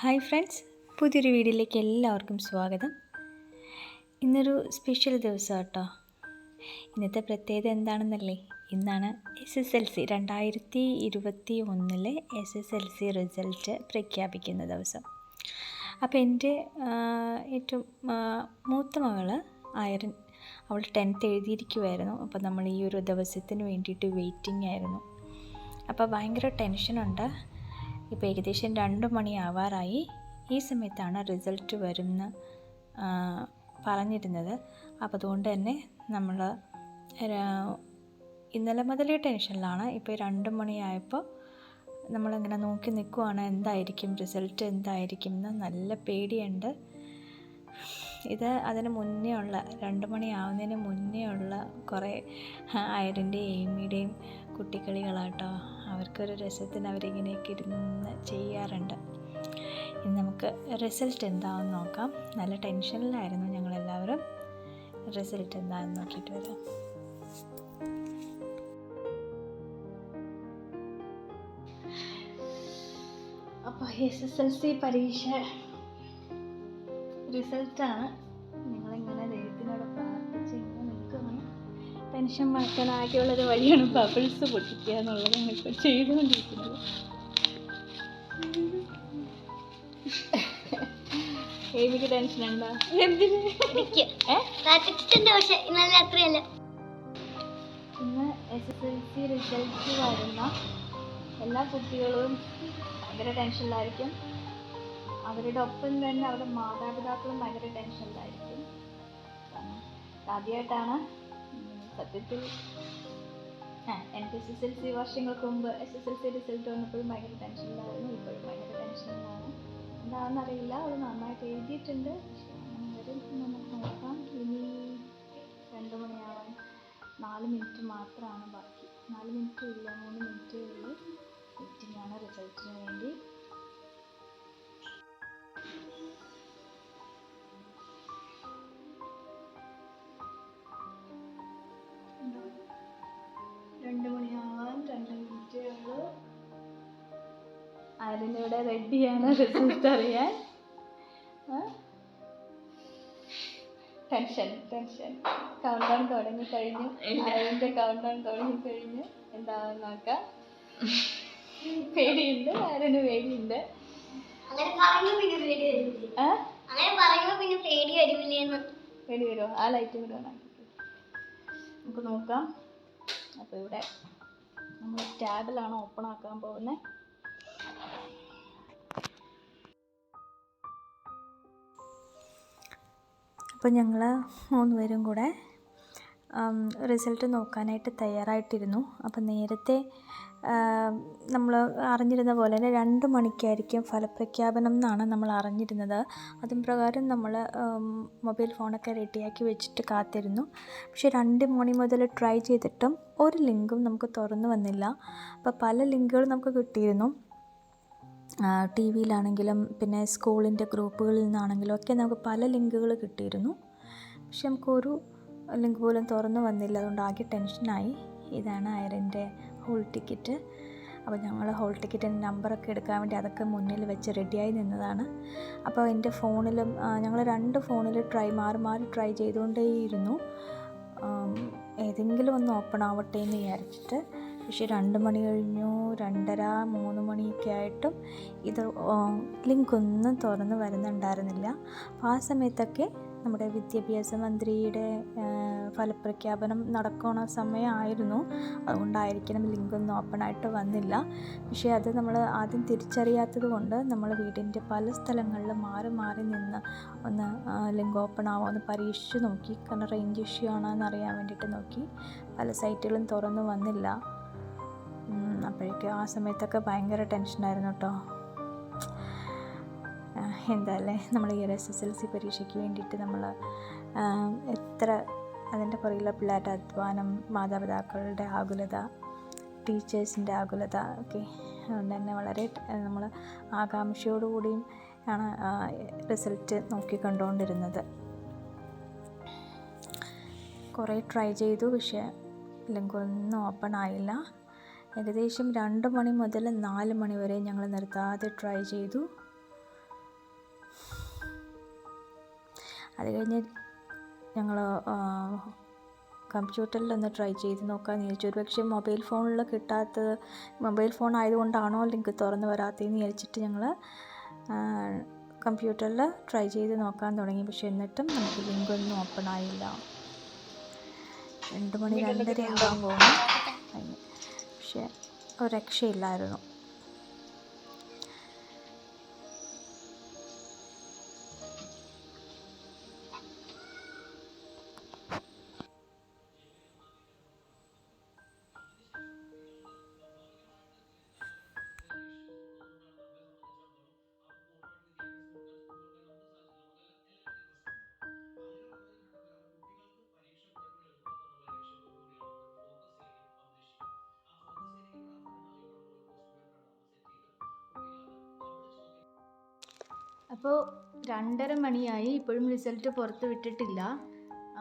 Hi friends, പുതിയൊരു വീഡിയോയിലേക്ക് എല്ലാവർക്കും സ്വാഗതം. ഇന്നൊരു സ്പെഷ്യൽ ദിവസം കേട്ടോ. ഇന്നത്തെ പ്രത്യേകത എന്താണെന്നല്ലേ, ഇന്നാണ് SSLC 2021 SSLC റിസൾട്ട് പ്രഖ്യാപിക്കുന്ന ദിവസം. അപ്പോൾ എൻ്റെ ഏറ്റവും മൂത്ത മകൾ ആയരൻ, അവൾ 10th എഴുതിയിരിക്കുമായിരുന്നു. അപ്പോൾ നമ്മൾ ഈ ഒരു ദിവസത്തിന് വേണ്ടിയിട്ട് വെയിറ്റിംഗ് ആയിരുന്നു. അപ്പോൾ ഭയങ്കര ടെൻഷനുണ്ട്. ഇപ്പോൾ ഏകദേശം 2 മണി ആവാറായി. ഈ സമയത്താണ് റിസൾട്ട് വരുമെന്ന് പറഞ്ഞിരുന്നത്. അപ്പോൾ അതുകൊണ്ട് തന്നെ നമ്മൾ ഇന്നലെ മുതലേ ടെൻഷനിലാണ്. ഇപ്പോൾ 2 മണിയായപ്പോൾ നമ്മളിങ്ങനെ നോക്കി നിൽക്കുവാണ്, എന്തായിരിക്കും റിസൾട്ട്, എന്തായിരിക്കും എന്ന്. നല്ല പേടിയുണ്ട്. ഇത് അതിന് മുന്നേ ഉള്ള 2 മണിയാവുന്നതിന് മുന്നേ ഉള്ള കുറേ അയറിൻ്റെയും എയ്മിയുടെയും കുട്ടിക്കളികളാട്ടോ. അവർക്കൊരു രസത്തിന് അവരിങ്ങനെയൊക്കെ ഇരുന്ന് ചെയ്യാറുണ്ട്. ഇനി നമുക്ക് റിസൾട്ട് എന്താണെന്ന് നോക്കാം. നല്ല ടെൻഷനിലായിരുന്നു ഞങ്ങളെല്ലാവരും. റിസൾട്ട് എന്താണെന്ന് നോക്കിയിട്ട് വരാം. അപ്പോൾ SSLC പരീക്ഷ റിസൾട്ടാണ്. ഞങ്ങളിങ്ങനെ ദൈവത്തിനോട് പ്രാർത്ഥിച്ച് ഇങ്ങനെ നിൽക്കുകയാണ്. ടെൻഷൻ മാറ്റാനാകെയുള്ളൊരു വഴിയാണ് ബബിൾസ് പൊട്ടിക്കുക എന്നുള്ളത്. ഞങ്ങളിപ്പോൾ ചെയ്തുകൊണ്ടിരിക്കുന്നത്. എനിക്ക് ടെൻഷൻ ഉണ്ടോ? എന്തിന്? ഇന്ന് SSLC റിസൾട്ട് വരുന്ന എല്ലാ കുട്ടികളും ഭയങ്കര ടെൻഷനിലായിരിക്കും. അവരുടെ ഒപ്പം തന്നെ അവരുടെ മാതാപിതാക്കളും ഭയങ്കര ടെൻഷനിലായിരിക്കും. ആദ്യമായിട്ടാണ് സത്യത്തിൽ എനിക്ക് SSLC വർഷങ്ങൾക്ക് മുമ്പ് SSLC റിസൾട്ട് വന്നപ്പോഴും ഭയങ്കര ടെൻഷനിലായിരുന്നു. ഇപ്പോഴും ഭയങ്കര ടെൻഷനിലാണ്. എന്താണെന്നറിയില്ല. അവൾ നന്നായിട്ട് എഴുതിയിട്ടുണ്ട്. വരും, നമുക്ക് നോക്കാം. ഇനി 2 മണിയാവാൻ 4 മിനിറ്റ് മാത്രമാണ് ബാക്കി. 4 മിനിറ്റും ഇല്ല, 3 മിനിറ്റേ ഉള്ളൂ. വെയിറ്റിംഗാണ് റിസൾട്ടിന് വേണ്ടി. ആരിനിവിടെ റെഡിയാണ് റിസൾട്ട് അറിയാൻ. ടെൻഷൻ കൗണ്ട് ഡൗൺ തുടങ്ങിക്കഴിഞ്ഞു. അതിൻ്റെ കൗണ്ട് ഡൗൺ തുടങ്ങിക്കഴിഞ്ഞു. എന്താണെന്ന് നോക്കാം. പേടിയുണ്ട്, ആരിന് പേടിയുണ്ട്. പേടി വരുമോ? ആ ലൈറ്റ് കൂടെ നമുക്ക് നോക്കാം. അപ്പോൾ ഇവിടെ നമ്മൾ ടാബിലാണ് ഓപ്പൺ ആക്കാൻ പോകുന്നത്. അപ്പോൾ ഞങ്ങൾ 3 പേരും കൂടെ റിസൾട്ട് നോക്കാനായിട്ട് തയ്യാറായിട്ടിരുന്നു. അപ്പോൾ നേരത്തെ നമ്മൾ അറിഞ്ഞിരുന്ന പോലെ തന്നെ 2 മണിക്കായിരിക്കും ഫലപ്രഖ്യാപനം എന്നാണ് നമ്മൾ അറിഞ്ഞിരുന്നത്. അതും പ്രകാരം നമ്മൾ മൊബൈൽ ഫോണൊക്കെ റെഡിയാക്കി വെച്ചിട്ട് കാത്തിരുന്നു. പക്ഷേ 2 മണി മുതൽ ട്രൈ ചെയ്തിട്ടും ഒരു ലിങ്കും നമുക്ക് തുറന്നു വന്നില്ല. അപ്പോൾ പല ലിങ്കുകളും നമുക്ക് കിട്ടിയിരുന്നു. TV-യിലാണെങ്കിലും പിന്നെ സ്കൂളിൻ്റെ ഗ്രൂപ്പുകളിൽ നിന്നാണെങ്കിലും ഒക്കെ നമുക്ക് പല ലിങ്കുകൾ കിട്ടിയിരുന്നു. പക്ഷെ നമുക്കൊരു ലിങ്ക് പോലും തുറന്നു വന്നില്ല. അതുകൊണ്ട് ആകെ ടെൻഷനായി. ഇതാണ് അയറിൻ്റെ ഹോൾ ടിക്കറ്റ്. അപ്പോൾ ഞങ്ങൾ ഹോൾ ടിക്കറ്റിൻ്റെ നമ്പറൊക്കെ എടുക്കാൻ വേണ്ടി അതൊക്കെ മുന്നിൽ വെച്ച് റെഡിയായി നിന്നതാണ്. അപ്പോൾ എൻ്റെ ഫോണിലും ഞങ്ങൾ 2 ഫോണിൽ മാറി ട്രൈ ചെയ്തുകൊണ്ടേയിരുന്നു. ഏതെങ്കിലും ഒന്ന് ഓപ്പൺ ആവട്ടെ എന്ന് വിചാരിച്ചിട്ട്. പക്ഷേ 2 മണി കഴിഞ്ഞു, 2:30, 3 മണിയൊക്കെ ആയിട്ടും ഇത് ലിങ്കൊന്നും തുറന്ന് വരുന്നുണ്ടായിരുന്നില്ല. അപ്പോൾ ആ സമയത്തൊക്കെ നമ്മുടെ വിദ്യാഭ്യാസ മന്ത്രിയുടെ ഫലപ്രഖ്യാപനം നടക്കുന്ന സമയമായിരുന്നു. അതുകൊണ്ടായിരിക്കണം ലിങ്കൊന്നും ഓപ്പണായിട്ട് വന്നില്ല. പക്ഷേ അത് നമ്മൾ ആദ്യം തിരിച്ചറിയാത്തത് കൊണ്ട് നമ്മൾ വീടിൻ്റെ പല സ്ഥലങ്ങളിലും മാറി നിന്ന് ഒന്ന് ലിങ്ക് ഓപ്പൺ ആവുമോ എന്ന് പരീക്ഷിച്ച് നോക്കി. കാരണം റേഞ്ച് ഇഷ്യൂ ആണോ എന്നറിയാൻ വേണ്ടിയിട്ട് നോക്കി. പല സൈറ്റുകളും തുറന്നു വന്നില്ല. അപ്പോഴേക്കും ആ സമയത്തൊക്കെ ഭയങ്കര ടെൻഷനായിരുന്നു കേട്ടോ. എന്താല്ലേ, നമ്മൾ ഈ SSLC പരീക്ഷയ്ക്ക് വേണ്ടിയിട്ട് നമ്മൾ എത്ര അതിൻ്റെ പുറകിലെ പിള്ളേരുടെ അധ്വാനം, മാതാപിതാക്കളുടെ ആകുലത, ടീച്ചേഴ്സിൻ്റെ ആകുലത ഒക്കെ. അതുകൊണ്ട് തന്നെ വളരെ നമ്മൾ ആകാംക്ഷയോടുകൂടിയും ആണ് റിസൾട്ട് നോക്കിക്കണ്ടുകൊണ്ടിരുന്നത്. കുറേ ട്രൈ ചെയ്തു, പക്ഷേ ലിങ്കൊന്നും ഓപ്പൺ ആയില്ല. ഏകദേശം 2 മണി മുതൽ 4 മണി വരെ ഞങ്ങൾ നിർത്താതെ ട്രൈ ചെയ്തു. അത് കഴിഞ്ഞ് ഞങ്ങൾ കമ്പ്യൂട്ടറിലൊന്ന് ട്രൈ ചെയ്ത് നോക്കാമെന്ന് വിചാരിച്ചു. ഒരു പക്ഷേ മൊബൈൽ ഫോണിൽ കിട്ടാത്തത് മൊബൈൽ ഫോൺ ആയതുകൊണ്ടാണോ ലിങ്ക് തുറന്ന് വരാത്തതെന്ന് വിചാരിച്ചിട്ട് ഞങ്ങൾ കമ്പ്യൂട്ടറിൽ ട്രൈ ചെയ്ത് നോക്കാൻ തുടങ്ങി. പക്ഷേ എന്നിട്ടും നമുക്ക് ലിങ്കൊന്നും ഓപ്പൺ ആയില്ല. 2 മണി 2:30 ആകാൻ പോകുന്നു. പക്ഷേ ഒരു രക്ഷയില്ലായിരുന്നു. അപ്പോൾ 2:30 മണിയായി, ഇപ്പോഴും റിസൾട്ട് പുറത്ത് വിട്ടിട്ടില്ല.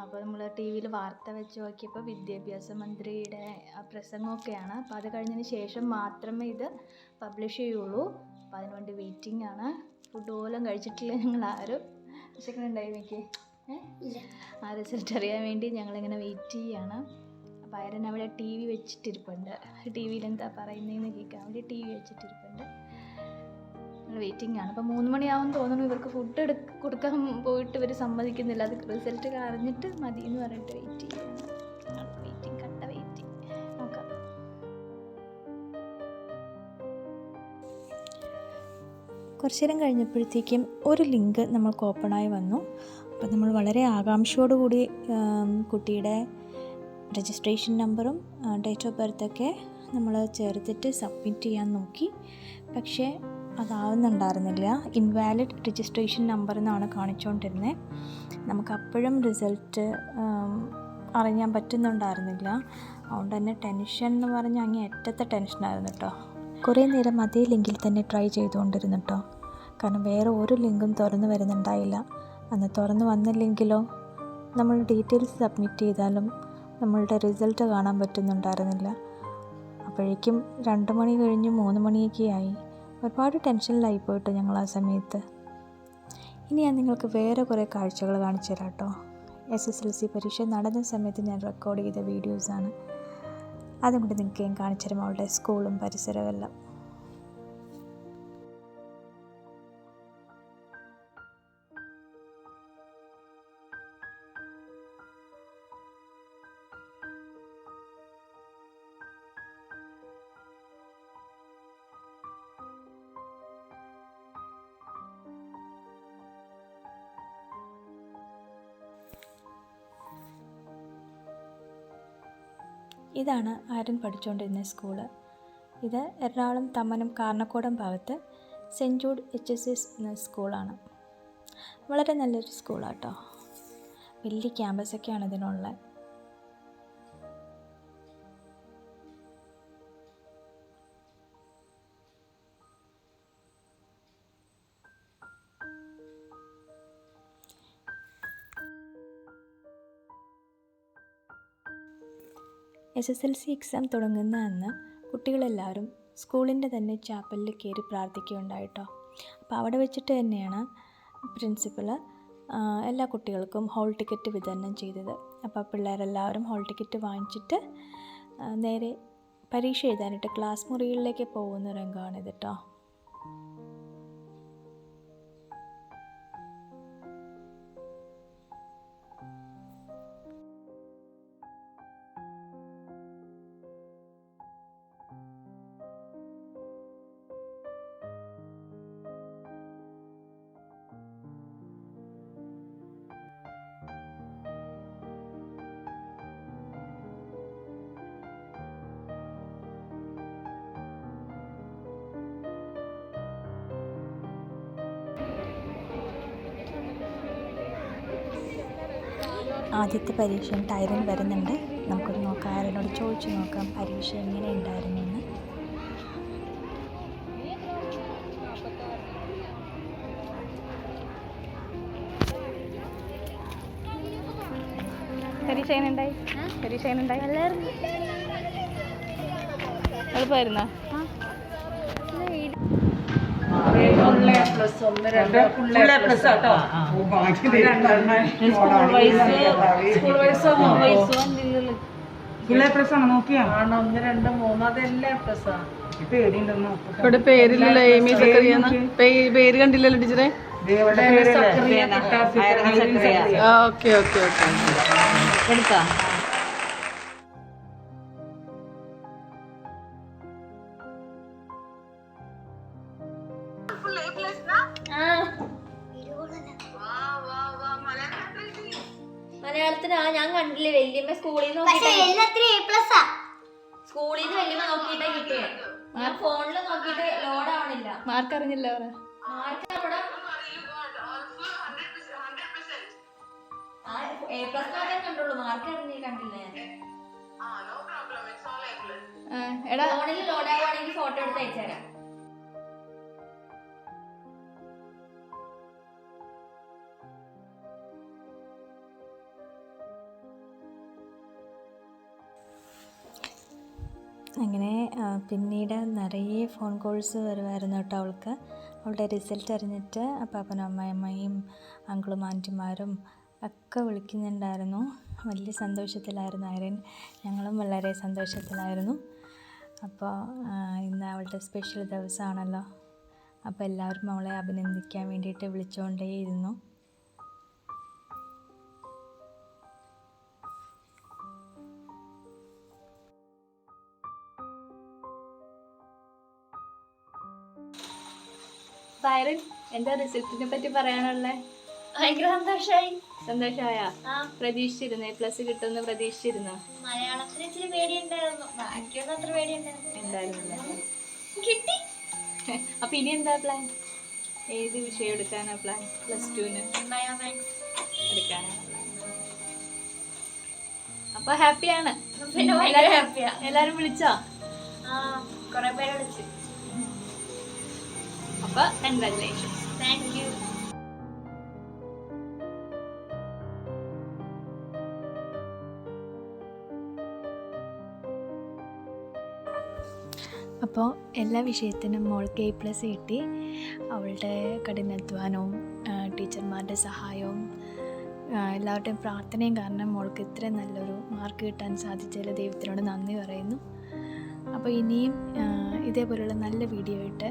അപ്പോൾ നമ്മൾ ടി വിയിൽ വാർത്ത വെച്ച് നോക്കിയപ്പോൾ വിദ്യാഭ്യാസ മന്ത്രിയുടെ പ്രസംഗമൊക്കെയാണ്. അപ്പോൾ അത് കഴിഞ്ഞതിന് ശേഷം മാത്രമേ ഇത് പബ്ലിഷ് ചെയ്യുള്ളൂ. അപ്പോൾ അതിനുവേണ്ടി വെയിറ്റിംഗ് ആണ്. ഫുഡ് പോലും കഴിച്ചിട്ടില്ല ഞങ്ങൾ ആരും. വിശക്കുന്നുണ്ടായി എനിക്ക് ആ റിസൾട്ട് അറിയാൻ വേണ്ടി ഞങ്ങളിങ്ങനെ വെയിറ്റ് ചെയ്യാണ്. അപ്പോൾ അയരൻ അവിടെ ടി വി വെച്ചിട്ടിരിപ്പുണ്ട്. ടി വിയിൽ എന്താ പറയുന്നതെന്ന് കേൾക്കാൻ വേണ്ടി ടി വി വെച്ചിട്ടിരിപ്പുണ്ട്. വെയിറ്റിംഗ് ആണ്. അപ്പോൾ 3 മണിയാവും തോന്നുന്നു. ഇവർക്ക് ഫുഡ് കൊടുക്കാൻ പോയിട്ട് ഇവർ സമ്മതിക്കുന്നില്ല. അത് റിസൾട്ട് അറിഞ്ഞിട്ട് മതി എന്ന് പറഞ്ഞിട്ട് വെയിറ്റ് ചെയ്യാണ്. വെയിറ്റിംഗ്, കട്ട വെയിറ്റിംഗ്. നോക്കാം. കുറച്ച് നേരം കഴിഞ്ഞപ്പോഴത്തേക്കും ഒരു ലിങ്ക് നമ്മൾക്ക് ഓപ്പണായി വന്നു. അപ്പോൾ നമ്മൾ വളരെ ആകാംക്ഷയോടുകൂടി കുട്ടിയുടെ രജിസ്ട്രേഷൻ നമ്പറും ഡേറ്റ് ഓഫ് ബർത്തൊക്കെ നമ്മൾ ചേർത്തിട്ട് സബ്മിറ്റ് ചെയ്യാൻ നോക്കി. പക്ഷേ അതാവുന്നുണ്ടായിരുന്നില്ല. ഇൻവാലിഡ് രജിസ്ട്രേഷൻ നമ്പർ എന്നാണ് കാണിച്ചുകൊണ്ടിരുന്നത്. നമുക്കപ്പോഴും റിസൾട്ട് അറിയാൻ പറ്റുന്നുണ്ടായിരുന്നില്ല. അതുകൊണ്ട് തന്നെ ടെൻഷൻ എന്ന് പറഞ്ഞാൽ അങ്ങേ അറ്റത്തെ ടെൻഷനായിരുന്നു കേട്ടോ. കുറേ നേരം അതേ ലിങ്കിൽ തന്നെ ട്രൈ ചെയ്തുകൊണ്ടിരുന്നു കേട്ടോ. കാരണം വേറെ ഒരു ലിങ്കും തുറന്നു വരുന്നുണ്ടായില്ല. അന്ന് തുറന്നു വന്നില്ലെങ്കിലോ നമ്മൾ ഡീറ്റെയിൽസ് സബ്മിറ്റ് ചെയ്താലും നമ്മളുടെ റിസൾട്ട് കാണാൻ പറ്റുന്നുണ്ടായിരുന്നില്ല. അപ്പോഴേക്കും 2 മണി കഴിഞ്ഞ് 3 മണിയൊക്കെ ആയി. ഒരുപാട് ടെൻഷനിലായി പോയിട്ട് ഞങ്ങൾ ആ സമയത്ത്. ഇനി ഞാൻ നിങ്ങൾക്ക് വേറെ കുറേ കാഴ്ചകൾ കാണിച്ചു തരാം കേട്ടോ. SSLC പരീക്ഷ നടന്ന സമയത്ത് ഞാൻ റെക്കോർഡ് ചെയ്ത വീഡിയോസാണ്. അതും കൂടി നിങ്ങൾക്ക് ഞാൻ കാണിച്ചു തരാം, അവളുടെ സ്കൂളും പരിസരവും എല്ലാം. ഇതാണ് ആര്യൻ പഠിച്ചുകൊണ്ടിരുന്ന സ്കൂള്. ഇത് എറണാകുളം തമ്മനം കാർണക്കോടം ഭാഗത്ത് സെൻറ്റ് ജൂഡ് HSS എന്ന സ്കൂളാണ്. വളരെ നല്ലൊരു സ്കൂളാട്ടോ. വലിയ ക്യാമ്പസൊക്കെയാണ് ഇതിനുള്ളത്. SSLC എക്സാം തുടങ്ങുന്ന അന്ന് കുട്ടികളെല്ലാവരും സ്കൂളിൻ്റെ തന്നെ ചാപ്പലിൽ കയറി പ്രാർത്ഥിക്കുകയുണ്ടായിട്ടോ. അപ്പോൾ അവിടെ വെച്ചിട്ട് തന്നെയാണ് പ്രിൻസിപ്പൽ എല്ലാ കുട്ടികൾക്കും ഹോൾ ടിക്കറ്റ് വിതരണം ചെയ്തത്. അപ്പോൾ പിള്ളേരെല്ലാവരും ഹോൾ ടിക്കറ്റ് വാങ്ങിച്ചിട്ട് നേരെ പരീക്ഷ എഴുതാനായിട്ട് ക്ലാസ് മുറികളിലേക്ക് പോകുന്ന രംഗമാണിത് കേട്ടോ. ആദ്യത്തെ പരീക്ഷ ടൈറിൽ വരുന്നുണ്ട്. നമുക്കൊന്ന് നോക്കാം, ആരോട് ചോദിച്ചു നോക്കാം പരീക്ഷ എങ്ങനെ ഉണ്ടായിരുന്നു എന്ന്. പരീക്ഷ എങ്ങനെയുണ്ടായി? പരീക്ഷ എങ്ങനെയുണ്ടായി? എളുപ്പമായിരുന്നോ? ഇവിടെ പേരില്ലല്ലോ എയ്മി സക്കറിയാന്ന് പേര് കണ്ടില്ലല്ലോ ടീച്ചറെ. ഓക്കെ ഓക്കെ ഓക്കെ എടുത്താ. മലയാളത്തിന് ഞാൻ കണ്ടില്ലേ വല്യമ്മ സ്കൂളിൽ നിന്ന് വല്യമ്മ നോക്കിയിട്ടാ കിട്ടിയേ. ഞാൻ ഫോണില് നോക്കിയിട്ട് ലോഡ് ആവണില്ല. മാർക്ക് അറിഞ്ഞില്ല അവരെ. മാർക്ക് അവിടെ A+ മാത്രമേ കണ്ടുള്ളൂ. മാർക്ക് കണ്ടില്ല ഞാൻ. ഫോണിൽ ലോഡ് ആവുകയാണെങ്കിൽ ഫോട്ടോ എടുത്ത് അയച്ചുതരാം. അങ്ങനെ പിന്നീട് നിറയെ ഫോൺ കോൾസ് വരുമായിരുന്നു കേട്ടോ അവൾക്ക്. അവളുടെ റിസൾട്ട് അറിഞ്ഞിട്ട് അപ്പാപ്പനും അമ്മയമ്മയും അങ്കിളും ആൻറ്റിമാരും ഒക്കെ വിളിക്കുന്നുണ്ടായിരുന്നു. വലിയ സന്തോഷത്തിലായിരുന്നു ഐറിൻ. ഞങ്ങളും വളരെ സന്തോഷത്തിലായിരുന്നു. അപ്പോൾ ഇന്ന് അവളുടെ സ്പെഷ്യൽ ദിവസമാണല്ലോ. അപ്പോൾ എല്ലാവരും അവളെ അഭിനന്ദിക്കാൻ വേണ്ടിയിട്ട് വിളിച്ചുകൊണ്ടേയിരുന്നു. ഐറിൻ, എന്താ റിസൾട്ടിനെ പറ്റി പറയാനുള്ളേ? ഭയങ്കര സന്തോഷമായ? പ്രതീക്ഷിച്ചിരുന്നു A+ കിട്ടുമെന്ന് പ്രതീക്ഷിച്ചിരുന്നോ? മലയാളത്തിന് ഇച്ചിരി പേടിയുണ്ടായിരുന്നു, ബാക്കിയൊന്നും അത്ര പേടിയുണ്ടായിരുന്നില്ല. കിട്ടി. അപ്പൊ ഇനി എന്താ പ്ലാൻ? ഏത് വിഷയം എടുക്കാനാ പ്ലാൻ? +2 എടുക്കാനാ? അപ്പൊ ഹാപ്പിയാണ്? എല്ലാരും വിളിച്ചോ? കുറെ പേരെ വിളിച്ചു. അപ്പൊ കൺഗ്രാറ്റുലേഷൻസ്. Thank you. അപ്പോൾ എല്ലാ വിഷയത്തിനും മോൾക്ക് A+ കിട്ടി. അവളുടെ കഠിനാധ്വാനവും ടീച്ചർമാരുടെ സഹായവും എല്ലാവരുടെയും പ്രാർത്ഥനയും കാരണം മോൾക്ക് ഇത്രയും നല്ലൊരു മാർക്ക് കിട്ടാൻ സാധിച്ചതിൽ ദൈവത്തിനോട് നന്ദി പറയുന്നു. അപ്പോൾ ഇനിയും ഇതേപോലെയുള്ള നല്ല വീഡിയോ ആയിട്ട്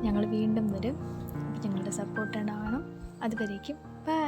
ഞങ്ങൾ വീണ്ടും വരും. അപ്പോൾ ഞങ്ങളുടെ സപ്പോർട്ട് ഉണ്ടാവണം. അതുവരേക്കും ബൈ.